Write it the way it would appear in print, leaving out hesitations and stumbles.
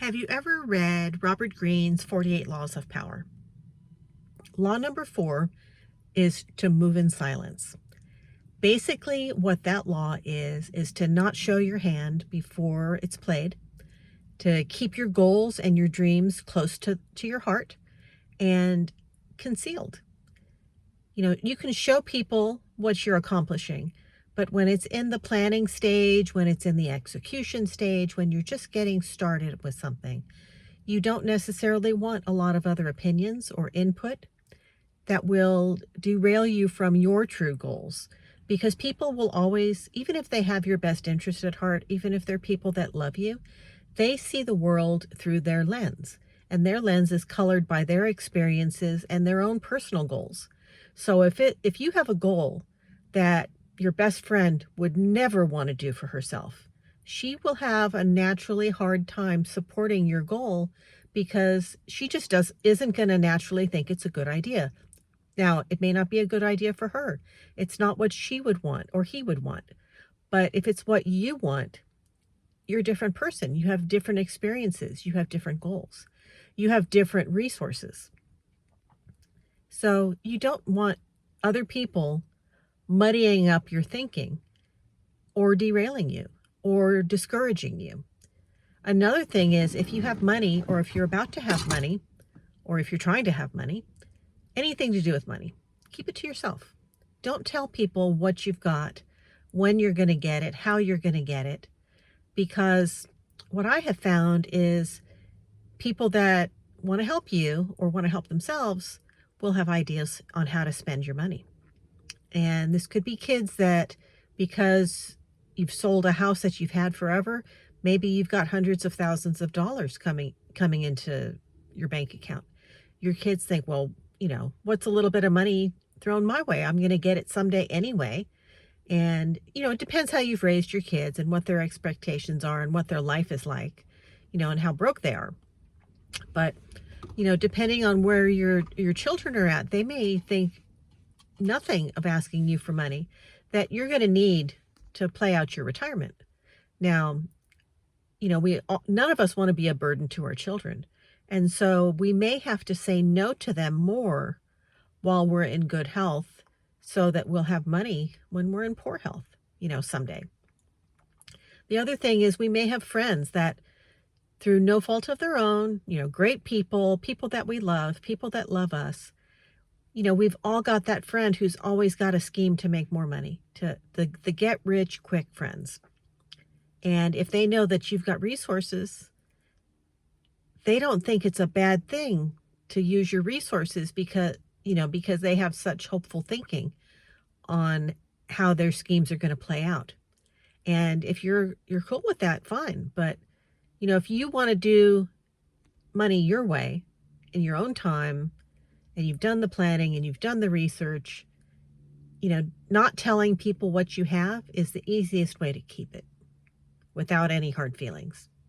Have you ever read Robert Greene's 48 Laws of Power? Law number 4 is to move in silence. Basically, what that law is to not show your hand before it's played, to keep your goals and your dreams close to your heart and concealed. You can show people what you're accomplishing, but when it's in the planning stage, when it's in the execution stage, when you're just getting started with something, you don't necessarily want a lot of other opinions or input that will derail you from your true goals. Because people will always, even if they have your best interest at heart, even if they're people that love you, they see the world through their lens. And their lens is colored by their experiences and their own personal goals. So if you have a goal that your best friend would never want to do for herself, she will have a naturally hard time supporting your goal because she just isn't going to naturally think it's a good idea. Now, it may not be a good idea for her. It's not what she would want or he would want. But if it's what you want, you're a different person. You have different experiences. You have different goals. You have different resources. So you don't want other people muddying up your thinking or derailing you or discouraging you. Another thing is, if you have money, or if you're about to have money, or if you're trying to have money, anything to do with money, keep it to yourself. Don't tell people what you've got, when you're going to get it, how you're going to get it, because what I have found is people that want to help you or want to help themselves will have ideas on how to spend your money. And this could be kids that, because you've sold a house that you've had forever, maybe you've got hundreds of thousands of dollars coming into your bank account. Your kids think, well, what's a little bit of money thrown my way? I'm going to get it someday anyway. And, it depends how you've raised your kids and what their expectations are and what their life is like, and how broke they are. But, depending on where your children are at, they may think nothing of asking you for money that you're going to need to play out your retirement. Now, none of us want to be a burden to our children. And so we may have to say no to them more while we're in good health so that we'll have money when we're in poor health, someday. The other thing is, we may have friends that, through no fault of their own, great people that we love, people that love us, we've all got that friend who's always got a scheme to make more money, to the get rich quick friends. And if they know that you've got resources, they don't think it's a bad thing to use your resources because they have such hopeful thinking on how their schemes are going to play out. And if you're cool with that, fine. But, if you want to do money your way in your own time, and you've done the planning and you've done the research, not telling people what you have is the easiest way to keep it without any hard feelings.